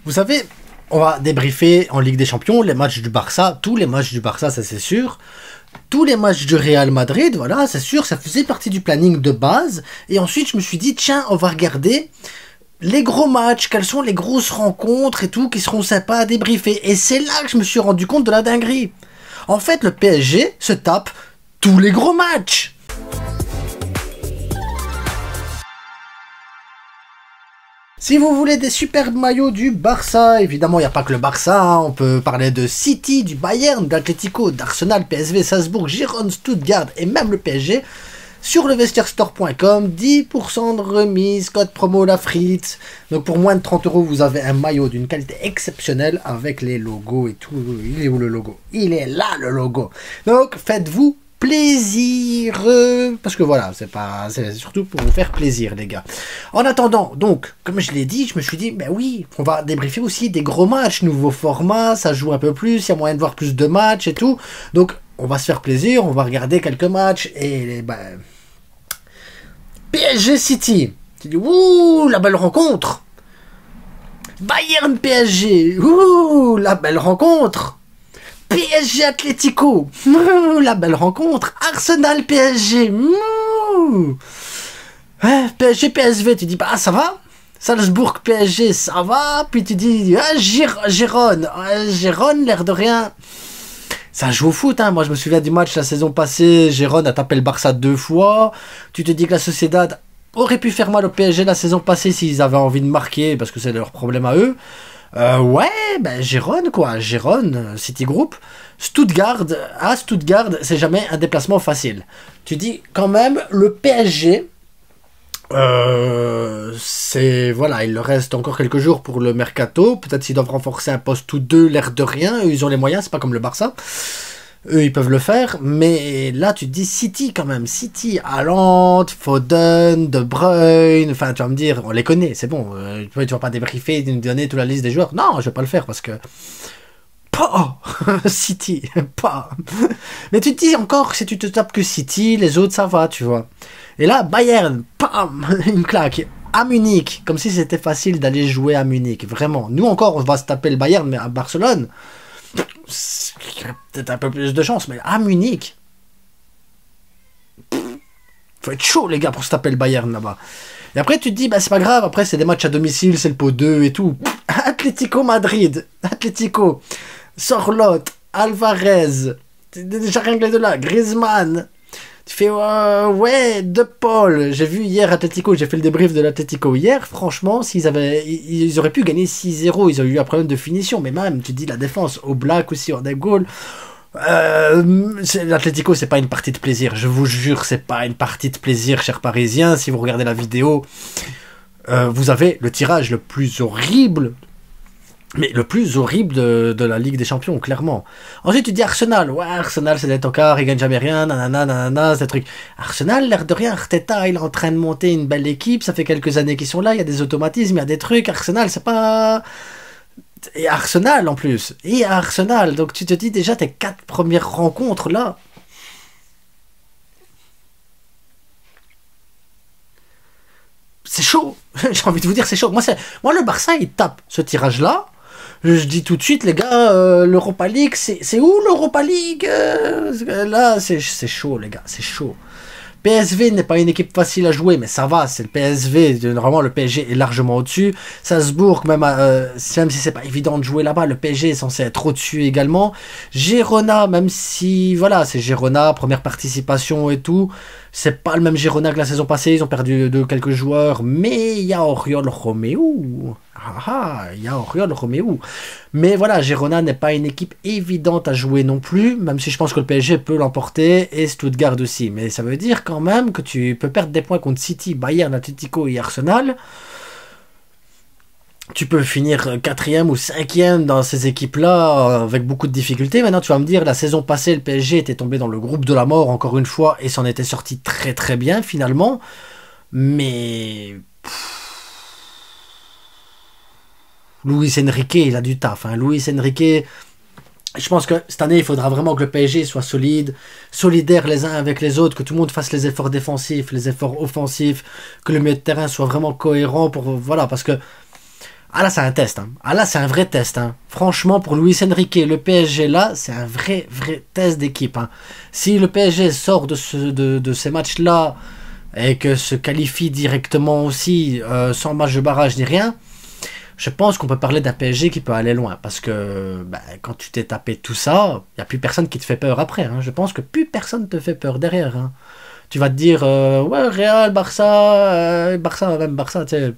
Vous savez, on va débriefer en Ligue des Champions les matchs du Barça, tous les matchs du Barça, ça c'est sûr. Tous les matchs du Real Madrid, voilà, c'est sûr, ça faisait partie du planning de base. Et ensuite, je me suis dit, tiens, on va regarder les gros matchs, quelles sont les grosses rencontres et tout, qui seront sympas à débriefer. Et c'est là que je me suis rendu compte de la dinguerie. En fait, le PSG se tape tous les gros matchs. Si vous voulez des superbes maillots du Barça, évidemment il n'y a pas que le Barça, hein. On peut parler de City, du Bayern, d'Atlético, d'Arsenal, PSV, Salzbourg, Girona, Stuttgart et même le PSG. Sur levestierstore.com, 10% de remise, code promo la frite. Donc pour moins de 30 €, vous avez un maillot d'une qualité exceptionnelle avec les logos et tout. Il est où le logo? Il est là le logo. Donc faites-vous plaisir, parce que voilà, c'est surtout pour vous faire plaisir les gars. En attendant, donc, comme je l'ai dit, je me suis dit, ben oui, on va débriefer aussi des gros matchs, nouveau format, ça joue un peu plus, il y a moyen de voir plus de matchs et tout, donc on va se faire plaisir, on va regarder quelques matchs, et ben, PSG City, tu dis, ouh, la belle rencontre, Bayern PSG, ouh, la belle rencontre, PSG Atlético, la belle rencontre. Arsenal PSG, PSG PSV, tu dis bah ça va. Salzbourg PSG, ça va. Puis tu dis Girona, Girona, l'air de rien. Ça joue au foot, hein. Moi je me souviens du match la saison passée. Girona a tapé le Barça 2 fois. Tu te dis que la Sociedad aurait pu faire mal au PSG la saison passée s'ils avaient envie de marquer, parce que c'est leur problème à eux. Ouais, ben Girona quoi, Girona, Citigroup, Stuttgart, à Stuttgart, c'est jamais un déplacement facile. Tu dis quand même, le PSG, c'est, voilà, il leur reste encore quelques jours pour le mercato, peut-être s'ils doivent renforcer un poste ou deux, l'air de rien, eux, ils ont les moyens, c'est pas comme le Barça. Eux, ils peuvent le faire, mais là, tu te dis City quand même. City, Haaland, Foden, De Bruyne, enfin, tu vas me dire, on les connaît, c'est bon. Tu vas pas débriefer, nous donner toute la liste des joueurs. Non, je vais pas le faire parce que... Pas City, pas. Mais tu te dis encore, si tu te tapes que City, les autres, ça va, tu vois. Et là, Bayern, pam, une claque. À Munich, comme si c'était facile d'aller jouer à Munich, vraiment. Nous encore, on va se taper le Bayern, mais à Barcelone... peut-être un peu plus de chance, mais à Munich, faut être chaud les gars pour se taper le Bayern là-bas. Et après tu te dis, bah c'est pas grave, après c'est des matchs à domicile, c'est le pot 2 et tout. Atlético Madrid, Atlético, Sorloth, Alvarez, déjà rien que les deux là, Griezmann. Tu fais ouais, De Paul. J'ai vu hier Atlético, j'ai fait le débrief de l'Atlético hier. Franchement, ils auraient pu gagner 6-0. Ils ont eu un problème de finition, mais même, tu te dis la défense, au Black aussi, en goal. L'Atlético, c'est pas une partie de plaisir. Je vous jure, c'est pas une partie de plaisir, chers Parisiens. Si vous regardez la vidéo, vous avez le tirage le plus horrible. Mais le plus horrible de la Ligue des Champions, clairement. Ensuite, tu dis Arsenal. Ouais, Arsenal, c'est des tocards, ils gagnent jamais rien, nanana, nanana, c'est trucs. Arsenal, l'air de rien, Arteta, il est en train de monter une belle équipe, ça fait quelques années qu'ils sont là, il y a des automatismes, il y a des trucs. Arsenal, c'est pas... Et Arsenal, en plus. Et Arsenal, donc tu te dis déjà, tes 4 premières rencontres, là... C'est chaud. J'ai envie de vous dire, c'est chaud. Moi, le Barça, il tape ce tirage-là. Je dis tout de suite, les gars, l'Europa League, c'est où l'Europa League là, c'est chaud, les gars, c'est chaud. PSV n'est pas une équipe facile à jouer, mais ça va, c'est le PSV, normalement le PSG est largement au-dessus. Salzbourg, même si c'est pas évident de jouer là-bas, le PSG est censé être au-dessus également. Girona, même si, voilà, c'est Girona, première participation et tout, c'est pas le même Girona que la saison passée, ils ont perdu de quelques joueurs, mais il y a Oriol Romeu. Il y a Oriol Romeu. Mais voilà, Girona n'est pas une équipe évidente à jouer non plus, même si je pense que le PSG peut l'emporter, et Stuttgart aussi. Mais ça veut dire quand même que tu peux perdre des points contre City, Bayern, Atlético et Arsenal. Tu peux finir 4e ou 5e dans ces équipes-là avec beaucoup de difficultés. Maintenant, tu vas me dire, la saison passée, le PSG était tombé dans le groupe de la mort encore une fois et s'en était sorti très très bien finalement. Mais... Luis Enrique, il a du taf. Hein. Luis Enrique, je pense que cette année, il faudra vraiment que le PSG soit solide, solidaire les uns avec les autres, que tout le monde fasse les efforts défensifs, les efforts offensifs, que le milieu de terrain soit vraiment cohérent pour... Voilà, parce que Ah là, c'est un test. Hein. Ah là, c'est un vrai test. Hein. Franchement, pour Luis Enrique, le PSG là, c'est un vrai test d'équipe. Hein. Si le PSG sort de ces matchs-là et que se qualifie directement aussi, sans match de barrage ni rien, je pense qu'on peut parler d'un PSG qui peut aller loin. Parce que quand tu t'es tapé tout ça, il n'y a plus personne qui te fait peur après. Hein. Je pense que plus personne te fait peur derrière. Hein. Tu vas te dire, ouais, Real, Barça, Barça, tu sais,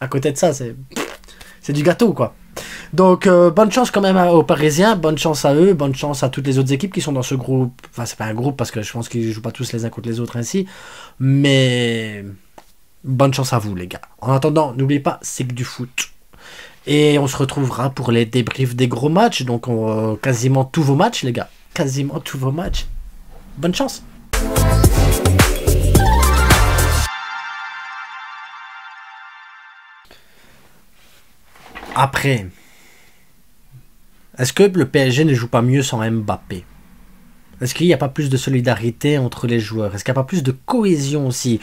à côté de ça, c'est du gâteau, quoi. Donc, bonne chance quand même aux Parisiens, bonne chance à eux, bonne chance à toutes les autres équipes qui sont dans ce groupe. Enfin, c'est pas un groupe parce que je pense qu'ils jouent pas tous les uns contre les autres ainsi. Mais bonne chance à vous, les gars. En attendant, n'oubliez pas, c'est que du foot. Et on se retrouvera pour les débriefs des gros matchs. Donc, quasiment tous vos matchs, les gars. Quasiment tous vos matchs. Bonne chance. Après, est-ce que le PSG ne joue pas mieux sans Mbappé? Est-ce qu'il n'y a pas plus de solidarité entre les joueurs? Est-ce qu'il n'y a pas plus de cohésion aussi?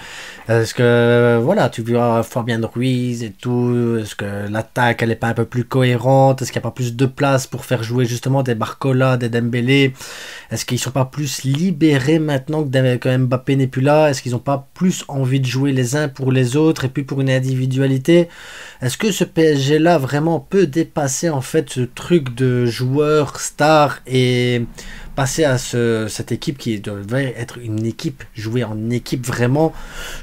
Est-ce que, voilà, tu vois Fabien Ruiz et tout, est-ce que l'attaque, elle n'est pas un peu plus cohérente? Est-ce qu'il n'y a pas plus de place pour faire jouer justement des Barcola, des Dembélé? Est-ce qu'ils ne sont pas plus libérés maintenant que Mbappé n'est plus là? Est-ce qu'ils n'ont pas plus envie de jouer les uns pour les autres et puis pour une individualité? Est-ce que ce PSG-là vraiment peut dépasser en fait ce truc de joueurs stars et passer à cette équipe qui devait être une équipe, jouer en équipe vraiment?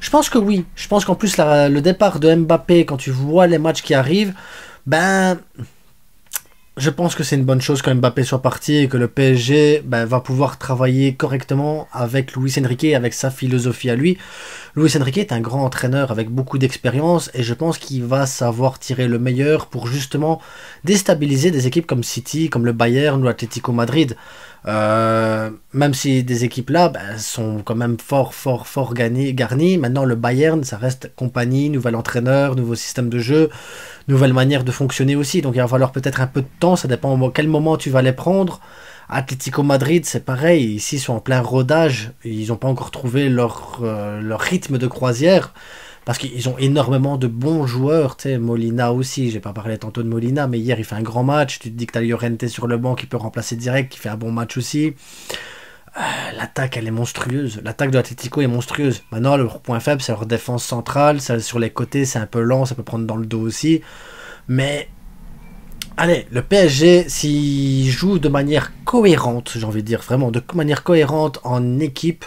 Je pense que oui. Je pense qu'en plus le départ de Mbappé, quand tu vois les matchs qui arrivent, je pense que c'est une bonne chose quand Mbappé soit parti et que le PSG va pouvoir travailler correctement avec Luis Enrique, avec sa philosophie à lui. Luis Enrique est un grand entraîneur avec beaucoup d'expérience et je pense qu'il va savoir tirer le meilleur pour justement déstabiliser des équipes comme City, comme le Bayern ou l'Atlético Madrid. Même si des équipes là sont quand même fort garnies. Maintenant le Bayern, ça reste compagnie, nouvel entraîneur, nouveau système de jeu, nouvelle manière de fonctionner aussi, donc il va falloir peut-être un peu de temps, ça dépend à quel moment tu vas les prendre. Atlético Madrid, c'est pareil, ici ils sont en plein rodage, ils n'ont pas encore trouvé leur rythme de croisière, parce qu'ils ont énormément de bons joueurs, tu sais, Molina aussi, j'ai pas parlé tantôt de Molina, mais hier il fait un grand match, tu te dis que t'as Llorente sur le banc qui peut remplacer direct, qui fait un bon match aussi. L'attaque elle est monstrueuse, l'attaque de l'Atlético est monstrueuse. Maintenant leur point faible c'est leur défense centrale, sur les côtés c'est un peu lent, ça peut prendre dans le dos aussi, mais allez, le PSG s'il joue de manière cohérente, j'ai envie de dire vraiment de manière cohérente en équipe,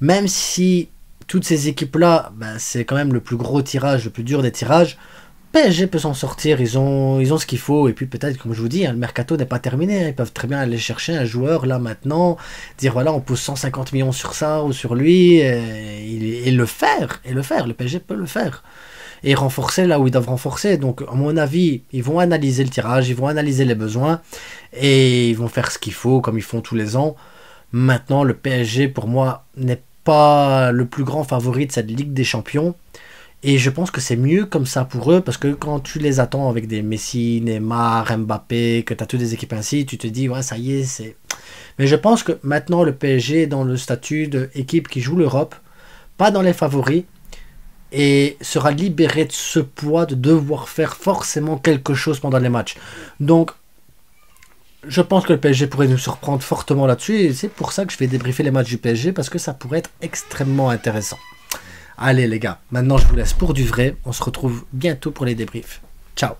même si toutes ces équipes là c'est quand même le plus gros tirage, le plus dur des tirages, PSG peut s'en sortir, ils ont ce qu'il faut, et puis peut-être, comme je vous dis, le mercato n'est pas terminé, ils peuvent très bien aller chercher un joueur là maintenant, dire voilà, on pose 150 millions sur ça ou sur lui, et le faire, le PSG peut le faire, et renforcer là où ils doivent renforcer. Donc à mon avis, ils vont analyser le tirage, ils vont analyser les besoins, et ils vont faire ce qu'il faut, comme ils font tous les ans. Maintenant, le PSG, pour moi, n'est pas le plus grand favori de cette Ligue des Champions, et je pense que c'est mieux comme ça pour eux, parce que quand tu les attends avec des Messi, Neymar, Mbappé, que tu as toutes des équipes ainsi, tu te dis, ouais, ça y est, c'est... Mais je pense que maintenant, le PSG est dans le statut d'équipe qui joue l'Europe, pas dans les favoris, et sera libéré de ce poids de devoir faire forcément quelque chose pendant les matchs. Donc, je pense que le PSG pourrait nous surprendre fortement là-dessus, et c'est pour ça que je vais débriefer les matchs du PSG, parce que ça pourrait être extrêmement intéressant. Allez les gars, maintenant je vous laisse pour du vrai, on se retrouve bientôt pour les débriefs. Ciao.